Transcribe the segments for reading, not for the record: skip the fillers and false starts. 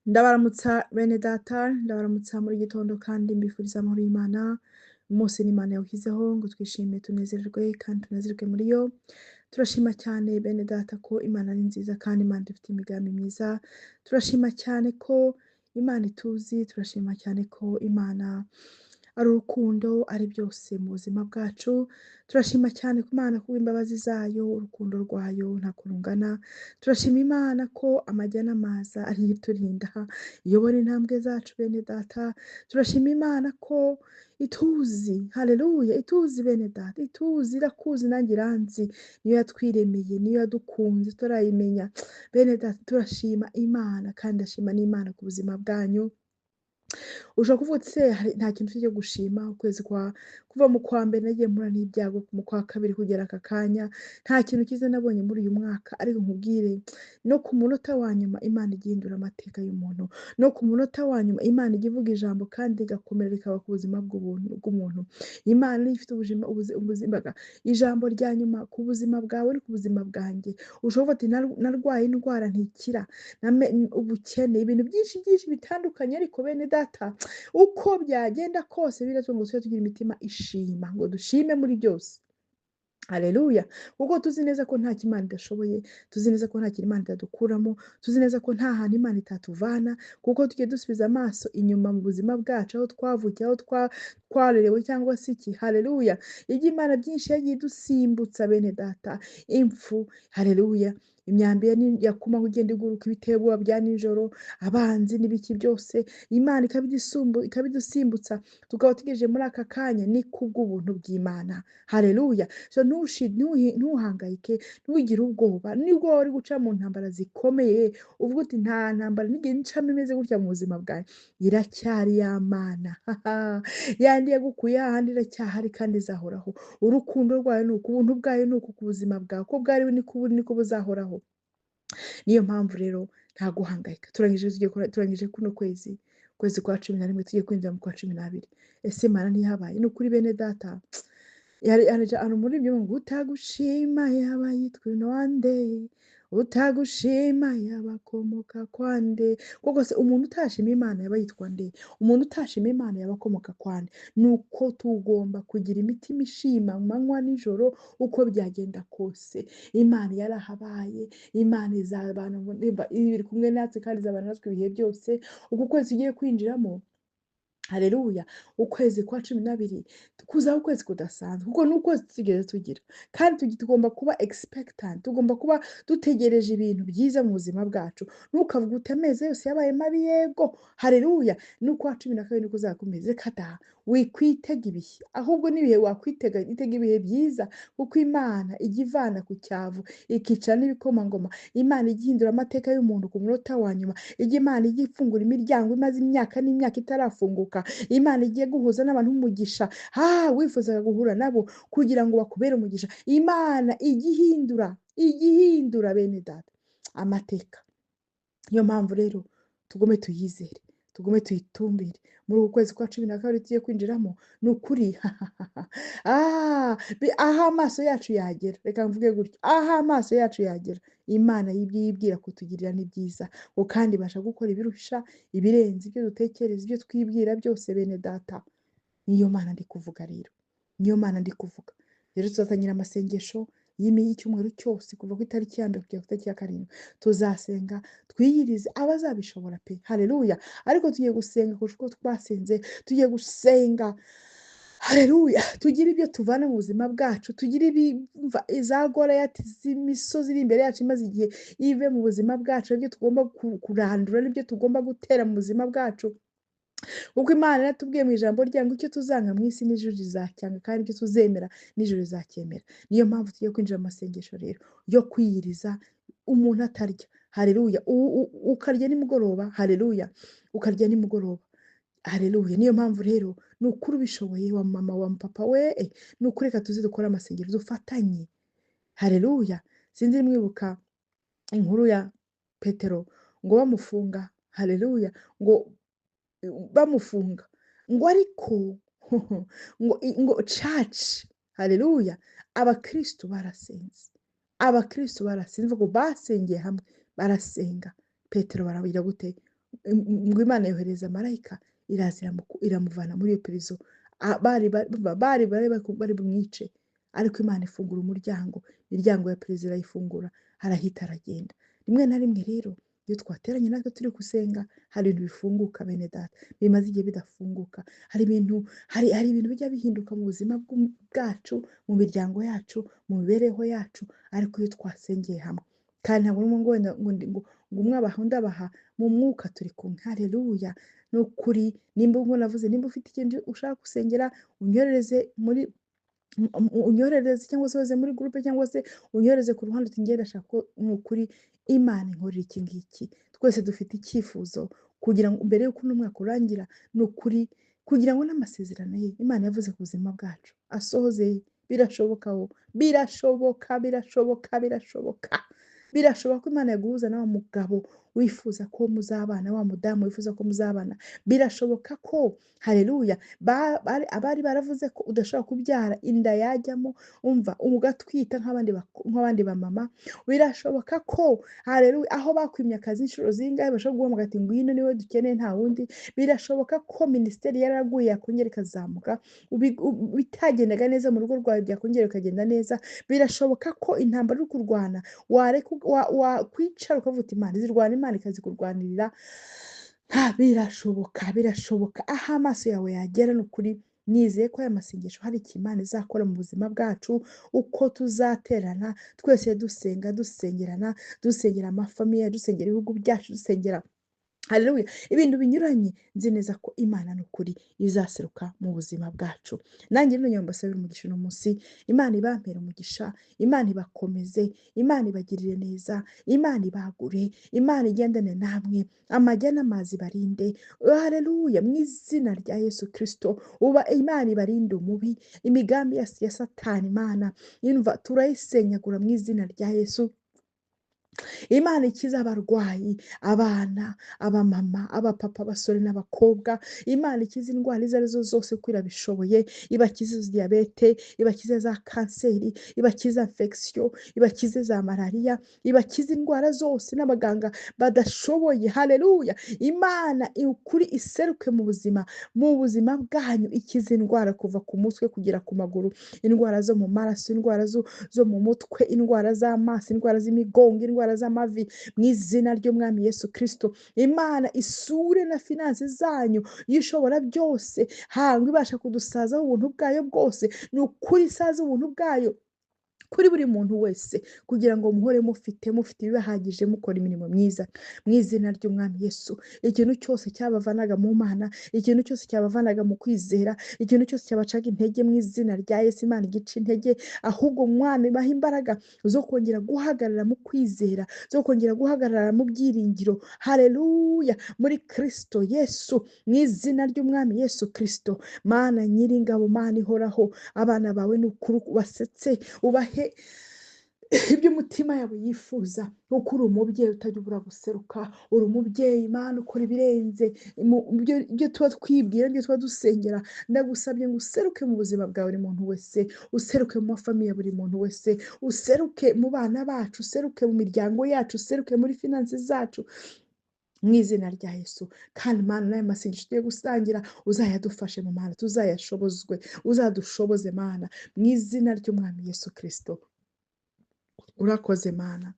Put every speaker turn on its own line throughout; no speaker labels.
Ndabaramutsa bene data, ndabaramutsa muri gitondo kandi mbifuriza amahoro y'Imana. Umunsi n'Imana yawushyizeho ngo twishime tunezererwe kandi tunezerwe muri yo. Turashima cyane bene data ko Imana ari nziza kandi Imana ifite imigambi myiza. Turashima cyane ko Imana ituzi, turashima cyane ko Imana ari urukundo, ari byose mu buzima bwacu. Turashima cyane ku Imana kubw'imbabazi zayo, urukundo rwayo ntabwo rungana. Turashima Imana ko amajya n'amaza ariyo iturinda, iyobora intambwe zacu bene data. Turashima Imana ko ituzi, haleluya, ituzi bene data, ituzi, irakuzi nanjye iranzi, niyo yatwiremeye, niyo yadukunze turayimenya. Bene data turashima Imana kandi ndashima n'Imana ku buzima bwanyu. Ushobora kuvuga uti se nta kintu cyo gushima kuva mu kwa mbere nagiye mpura n'ibyago, mu kwa kabiri kugera aka kanya nta kintu cyiza nabonye muri uyu mwaka, ariko nkubwire no ku munota wa nyuma Imana ijya ihindura amateka y'umuntu, no ku munota wa nyuma Imana ijya ivuga ijambo kandi rigakomera rikaba ku buzima bw'umuntu. Imana niyo ifite ubuzima, ijambo rya nyuma ku buzima bwawe no ku buzima bwanjye. Ushobora kuvuga uti narwaye indwara ntikira, ubukene, ibintu byinshi bitandukanye, ariko bene data uko byagenda kose biratuma ngo tujye tugira imitima ishima, ngo dushime muri byose. Haleluya, kuko tuzi neza ko nta Imana idashoboye, tuzi neza ko nta kintu Imana itadukuramo, tuzi neza ko nta hantu Imana itatuvana, kuko tujye dusubiza amaso inyuma mu buzima bwacu, aho twavukiye, aho twarerewe cyangwa se iki. Haleluya, ibyo Imana byinshi yagiye idusimbutsa bene data, impfu, haleluya, imyambi yakumaho igenda iguruka, ibitebo bya nijoro, abanzi n'ibiki byose, Imana ikabidusimbutsa tukaba tugejeje muri aka kanya, ni kubw'ubuntu bw'Imana. Haleluya, so ntuhangayike, ntugire ubwoba, nibwo wari guca mu ntambara zikomeye uvuga uti nta ntambara nigeze ncamo imeze gutya mu buzima bwawe, iracyari ya Mana yandi yagukuye hahandi iracyahari kandi izahoraho. Urukundo rwayo ni uku, ubuntu bwayo ni uku ku buzima bwawe, uko bwari niko buzahoraho. Niyo mpamvu rero nta guhangayika. Turangije kuno kwezi kwa 11 tugiye kwinjira mu kwa 12. Ese Imana ntiyabaye? Ni ukuri bene data, hari umuririmbyi ngo utagushima yaba yitwa nde, utagushima yaba akomoka kwa nde. Kuko se umuntu utashima Imana yaba yitwa nde? Umuntu utashima Imana yaba akomoka kwa nde? Nuko tugomba kugira imitima ishima manywa nijoro, uko byagenda kose Imana yarahabaye, Imana izabana, iri kumwe natwe kandi izabana natwe ibihe byose. Uku kwezi tugiye kwinjiramo, haleluya, ukwezi kwa 12 kuzaho ukwezi kudasanzwe, kuko ni ukwezi tutigeze tugira, kandi tugomba kuba expectant, tugomba kuba dutegereje ibintu byiza mu buzima bwacu. Ntukavuga uti amezi yose yabaye mabi, yego, haleluya, n'ukwa 12 niko uzakomeza. Reka wikwitega ibihe, ahubwo n'ibihe wakwitega, itega ibihe byiza, kuko Imana ijya ivana ku cyavu ikica n'ibikomangoma. Imana ijya ihindura amateka y'umuntu ku munota wa nyuma. Imana ijya ifungura imiryango imaze imyaka n'imyaka itarafunguka. Imana igiye guhuza n'abantu umugisha, wifuzaga guhura nabo kugira ngo bakubere umugisha. Imana ijya ihindura bene data amateka. Niyo mpamvu rero tugume tuyizere, tugume tuyitumbire muri uku kwezi kwa 12 tugiye kwinjiramo. Ni ukuri aho amaso yacu yagera, reka mvuge gutyo, aho amaso yacu yagera Imana yibwira kutugirira ni byiza, kandi ibasha gukora ibirusha, ibirenze ibyo dutekereza, ibyo twibwira byose bene data. Niyo Mana ndi kuvuga rero, niyo Mana ndi kuvuga rero. Tuzatangira amasengesho y'icyumweru cyose kuva ku itariki ya 1 kugera ku itariki ya 7. Tuzasenga twiyirize abazabishobora pe, haleluya. Ariko tugiye gusenga kurusha uko twasenze, tugiye gusenga, haleluya, tugira ibyo tuvana mu buzima bwacu, tugira za Goliyati z'imisozi iri imbere yacu imaze igihe ive mu buzima bwacu, ibyo tugomba kurandura, n'ibyo tugomba gutera mu buzima bwacu. Kuko Imana yatubwiye mu ijambo ryayo ngo icyo tuzanga mu isi n'ijuru rizacyanga, kandi icyo tuzemera n'ijuru rizacyemera. Niyo mpamvu tugiye kwinjira mu masengesho rero yo kwiyiriza, umuntu atarya, haleluya, ukarya nimugoroba, haleluya, ukarya nimugoroba, haleluya. Niyo mpamvu rero ni ukuri ubishoboye, wa mama wa papa we, ni ukuri reka tuze dukore amasengesho dufatanye, haleluya. Sinzi mwibuka inkuru ya Petero ngo bamufunga, haleluya, ngo bamufunga, ngo ariko ngo church, haleluya, abakristo barasenze, ngo basengeye hamwe, barasenga. Petero barabira gute? ngo Imana yohereza marayika iraza iramuvana muri iyo prison. Bari bumwice, ariko Imana ifungura umuryango, imiryango ya prison irayifungura, arahita aragenda. Rimwe na rimwe rero iyo twateranye natwe turi gusenga hari ibintu bifunguka bene data, bimaze igihe bidafunguka. Hari ibintu bijya bihinduka mu buzima bwacu, mu miryango yacu, mu mibereho yacu, ariko iyo twasengeye hamwe. Kandi ntabwo ngo umwe abaha undi abaha, mu mwuka turi kumwe. Haleluya! Ni ukuri, nimba ufite ikintu ushaka gusengera, unyoherereze cyangwa se woze muri groupe cyangwa se unyohereze ku ruhande uti ngenda ndashaka ko ni ukuri Imana inkorera iki ngiki. Twese dufite icyifuzo kugira ngo mbere y'uko uno mwaka urangira, ni ukuri kugira ngo n'amasezerano ye Imana yavuze ku buzima bwacu asohoze. Birashoboka ko Imana yaguhuza na wa mugabo wifuza ko muzabana, wa mudamu wifuza ko muzabana. Birashoboka ko, haleluya, abari baravuze ko udashobora kubyara, inda yajyamo umva ugatwita nk'abandi bamama. Birashoboka ko, haleluya, aho bakwimye akazi inshuro zingahe bashobora guhamagara ati ngwino niwe dukeneye nta wundi. Birashoboka ko minisiteri yaraguye yakongera ikazamuka, bitagendaga neza mu rugo rwawe byakongera bikagenda neza. Birashoboka ko intambara uri kurwana wakwicara ukavuga uti Imana izirwana, Imana ikazikurwanirira. Birashoboka aho amaso yawe yagera. Ni ukuri nizeye ko aya masengesho hari icyo Imana izakora mu buzima bwacu, uko tuzaterana twese dusengerana, dusengera amafamiye, dusengera ibihugu byacu, dusengera haleluya ibintu binyuranye. Nzi neza ko Imana ni ukuri izaseruka mu buzima bwacu. Nanjye none mbasabira umugisha uno munsi, Imana ibampere umugisha, Imana ibakomeze, Imana ibagirire neza, Imana ibagure, Imana igendane namwe, amajya n'amazi barinde. Haleluya, mu izina rya Yesu Kristo. Imana ibarinde umubi, imigambi ya Satani. Imana yumva turayisenyagura mu izina rya Yesu. Imana ikiza abarwayi, abana, abamama, abapapa, abasore n'abakobwa. Imana ikiza indwara izo arizo zose uko irabishoboye. Ibakize diyabete, ibakize za kanseri, ibakize infection, ibakize za malariya, ibakize indwara zose n'abaganga badashoboye. Haleluya, Imana ukuri iseruke mu buzima bwanyu, ikize indwara kuva ku mutwe kugera ku maguru, indwara zo mu maraso, indwara zo mu mutwe, indwara z'amaso, indwara z'imigongo, indwara z'amavi, mu izina ry'umwami Yesu Kristo. Imana isure na finansi zanyu yishobora byose, hangwa ibasha kudusazaho ubuntu bwayo bwose. Ni ukuri isaza ubuntu bwayo kuri buri muntu wese, kugira ngo muhore mufite ibibahagije, mukora imirimo myiza mu izina ry'umwami Yesu. Ikintu cyose cyabavanaga mu Mana, ikintu cyose cyabavanaga mu kwizera, ikintu cyose cyabacaga intege, mu izina rya Yesu Imana igice intege, ahubwo Mwana ibaha imbaraga zo kongera guhagarara mu kwizera, zo kongera guhagarara mu byiringiro. Haleluya, muri Kristo Yesu, mu izina ry'umwami Yesu Kristo. Mana nyiringabo, Mana ihoraho, abana bawe ni ukuri basetse, ubahe ibyo umutima yawe yifuza. Kuko uri umubyeyi utajya ubura guseruka, uri umubyeyi Mana ukora ibirenze ibyo tuba twibwira, ibyo tuba dusengera. Ndagusabye ngo useruke mu buzima bwa buri muntu wese, useruke mu mafamiye ya buri muntu wese, useruke mu bana bacu, useruke mu miryango yacu, useruke muri finansi zacu, mu izina rya Yesu. Kandi Mana n'aya masengesho tugiye gusangira uzayadufashe mu Mana, tuzayashobozwe, uzadushoboze Mana, mu izina ry'umwami Yesu Kristo. Urakoze Mana,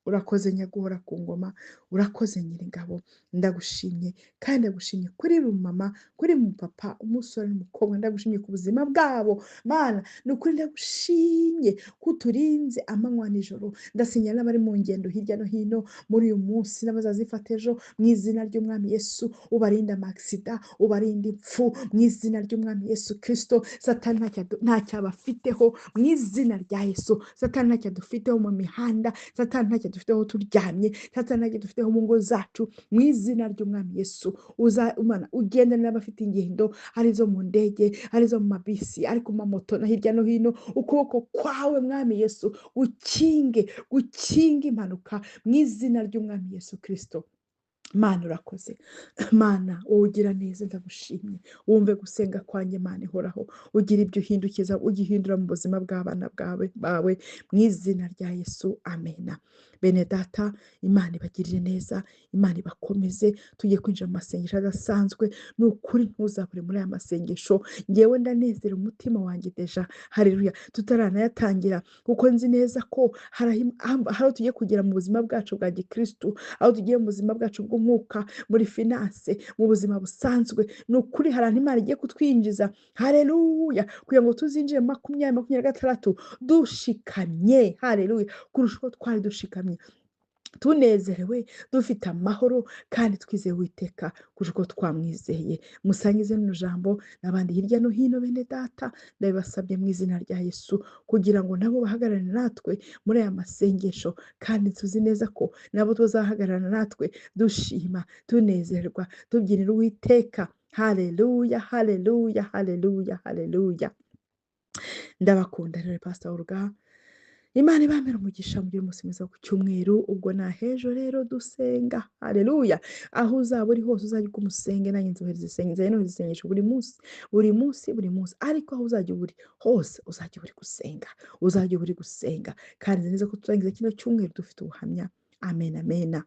urakoze nyaguhora ku ngoma, urakoze nyiringabo. Ndagushimye kandi ndagushimye kuri buri mama, kuri mu papa, umusore n'umukobwa. Ndagushimye ku buzima bwabo Mana, ni ukuri ndagushimye ko uturinze amanywa n'ijoro. Ndasinya n'abari mu ngendo hirya no hino muri uyu munsi n'abazazifata ejo, mu izina ry'umwami Yesu. Ubarinde amagisida, ubarinde impfu, mu izina ry'umwami Yesu Kristo. Satani ntacyo abafiteho, mu izina rya Yesu. Satani ntacyo adufiteho mu mihanda, Satani ntacyo adufiteho turyamye, Satani ntacyo adufiteho mu ngo zacu, mu izina ry'umwami Yesu. Umana ugendane n'abafite ingendo, arizo mu ndege, arizo mu mabisi, ari ku mamoto na hirya no hino. Ukuboko kwawe mwami Yesu gukinge impanuka, mu izina ry'umwami Yesu Kristo. Mana urakoze, Mana wowe ugira neza. Ndagushimye, wumve gusenga kwanjye Mana ihoraho, ugira ibyo uhindukiza, ugihindura mu buzima bw'abana bawe, mu izina rya Yesu, amena. bene data Imana ibagirire neza, Imana ibakomeze, tugiye kwinjira mu masengesho adasanzwe, ni ukuri ntuzabure muri aya masengesho, ngewe ndanezera umutima wanjye deja, haleluya, tutaranayatangira kuko nzi neza ko hari aho tugiye kugera mu buzima bwacu bwa gikristu, aho tugiye mu buzima bwacu bw'umwuka, muri finance, mu buzima busanzwe, ni ukuri hari ahantu Imana igiye kutwinjiza, haleluya, kugira ngo tuzinjire 2026 dushikamye, haleluya, kurusha uko twari dushikamye, tunezerewe, dufite amahoro kandi twizeye Uwiteka kurusha uko twamwizeye. Musangize rino jambo n'abandi hirya no hino bene data, ndabibasabye mu izina rya Yesu kugira ngo nabo bahagararane natwe muri aya masengesho, kandi tuzi neza ko nabo tuzahagararana natwe dushima, tunezerwa, tubyinira Uwiteka. Haleluya, haleluya, haleluya, haleluya. Ndabakunda rero Pastor Olga, Imana ibambere umugisha, mugire umunsi mwiza ku cyumweru, ubwo nahejo rero dusenga, haleluya, aho uzaba uri hose uzajya umusenge, nanjye nzohereza isengesho buri munsi, buri munsi, buri munsi, ariko aho uzajya uri hose uzajya uri gusenga, uzajya uri gusenga, kandi nzi neza ko tuzarangiza kino cyumweru dufite ubuhamya. Amen, amen.